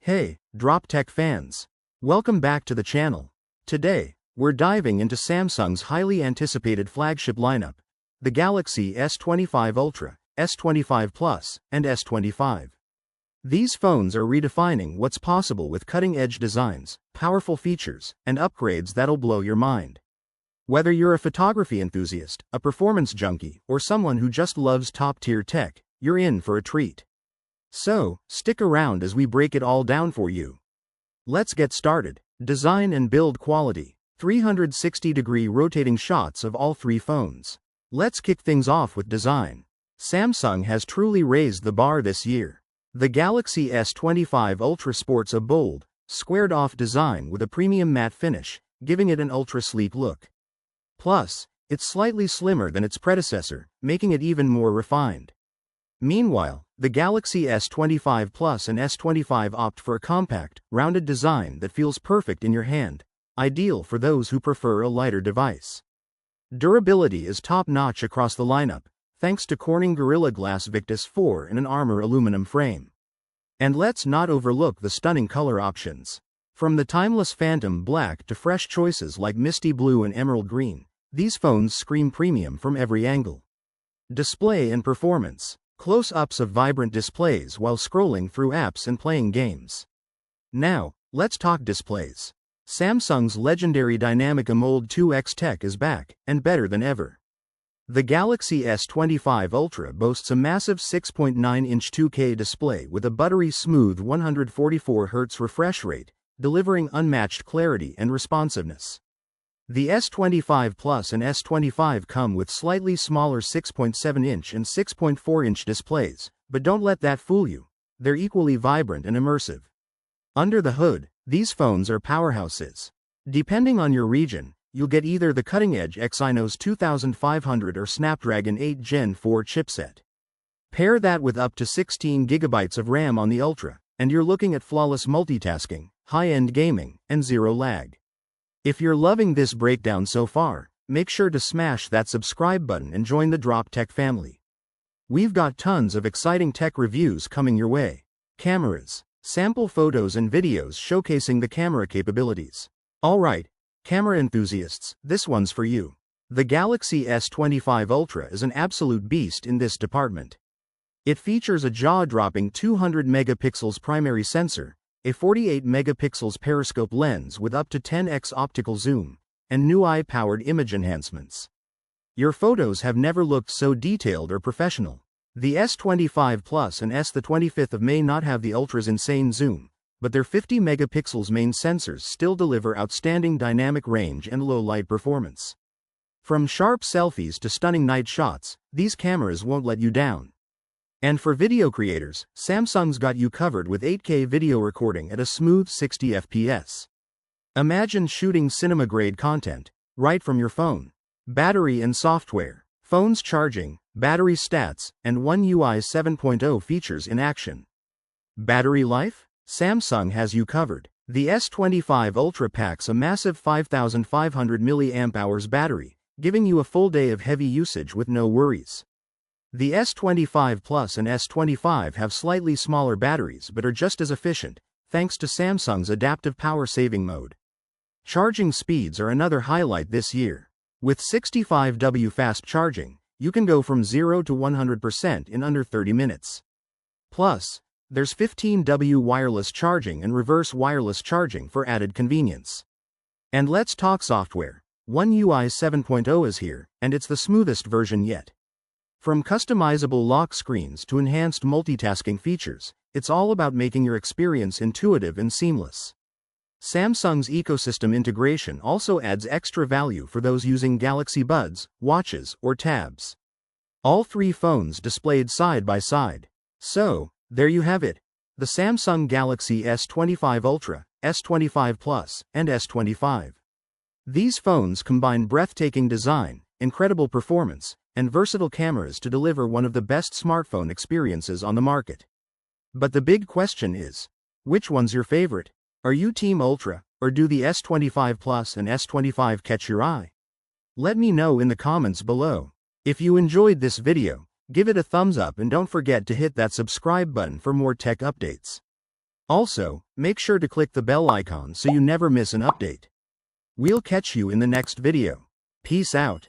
Hey, Drop Tech fans! Welcome back to the channel. Today, we're diving into Samsung's highly anticipated flagship lineup, the Galaxy S25 Ultra, S25 Plus, and S25. These phones are redefining what's possible with cutting-edge designs, powerful features, and upgrades that'll blow your mind. Whether you're a photography enthusiast, a performance junkie, or someone who just loves top-tier tech, you're in for a treat. So, stick around as we break it all down for you. Let's get started. Design and build quality. 360-degree rotating shots of all three phones. Let's kick things off with design. Samsung has truly raised the bar this year. The Galaxy S25 Ultra sports a bold, squared-off design with a premium matte finish, giving it an ultra-sleek look. Plus, it's slightly slimmer than its predecessor, making it even more refined. Meanwhile, the Galaxy S25 Plus and S25 opt for a compact, rounded design that feels perfect in your hand, ideal for those who prefer a lighter device. Durability is top-notch across the lineup, thanks to Corning Gorilla Glass Victus 4 in an armor aluminum frame. And let's not overlook the stunning color options. From the timeless Phantom Black to fresh choices like Misty Blue and Emerald Green, these phones scream premium from every angle. Display and performance. Close-ups of vibrant displays while scrolling through apps and playing games. Now, let's talk displays. Samsung's legendary Dynamic AMOLED 2X tech is back, and better than ever. The Galaxy S25 Ultra boasts a massive 6.9-inch 2K display with a buttery-smooth 144Hz refresh rate, delivering unmatched clarity and responsiveness. The S25 Plus and S25 come with slightly smaller 6.7-inch and 6.4-inch displays, but don't let that fool you. They're equally vibrant and immersive. Under the hood, these phones are powerhouses. Depending on your region, you'll get either the cutting-edge Exynos 2500 or Snapdragon 8 Gen 4 chipset. Pair that with up to 16 GB of RAM on the Ultra, and you're looking at flawless multitasking, high-end gaming, and zero lag. If you're loving this breakdown so far, make sure to smash that subscribe button and join the Drop Tech family. We've got tons of exciting tech reviews coming your way. Cameras. Sample photos and videos showcasing the camera capabilities. Alright, camera enthusiasts, this one's for you. The Galaxy S25 Ultra is an absolute beast in this department. It features a jaw-dropping 200 megapixels primary sensor, a 48 megapixels periscope lens with up to 10x optical zoom, and new AI-powered image enhancements. Your photos have never looked so detailed or professional. The S25 Plus and S25 may not have the Ultra's insane zoom, but their 50 megapixels main sensors still deliver outstanding dynamic range and low-light performance. From sharp selfies to stunning night shots, these cameras won't let you down. And for video creators, Samsung's got you covered with 8K video recording at a smooth 60 FPS. Imagine shooting cinema-grade content, right from your phone. Battery and software. Phone's charging, battery stats, and One UI 7.0 features in action. Battery life? Samsung has you covered. The S25 Ultra packs a massive 5,500 mAh battery, giving you a full day of heavy usage with no worries. The S25 Plus and S25 have slightly smaller batteries but are just as efficient, thanks to Samsung's adaptive power-saving mode. Charging speeds are another highlight this year. With 65W fast charging, you can go from 0 to 100% in under 30 minutes. Plus, there's 15W wireless charging and reverse wireless charging for added convenience. And let's talk software. One UI 7.0 is here, and it's the smoothest version yet. From customizable lock screens to enhanced multitasking features, it's all about making your experience intuitive and seamless. Samsung's ecosystem integration also adds extra value for those using Galaxy Buds, watches, or tabs. All three phones displayed side by side. So, there you have it. The Samsung Galaxy S25 Ultra, S25 Plus, and S25. These phones combine breathtaking design, incredible performance, and versatile cameras to deliver one of the best smartphone experiences on the market. But the big question is, which one's your favorite? Are you Team Ultra, or do the S25 Plus and S25 catch your eye? Let me know in the comments below. If you enjoyed this video, give it a thumbs up and don't forget to hit that subscribe button for more tech updates. Also, make sure to click the bell icon so you never miss an update. We'll catch you in the next video. Peace out.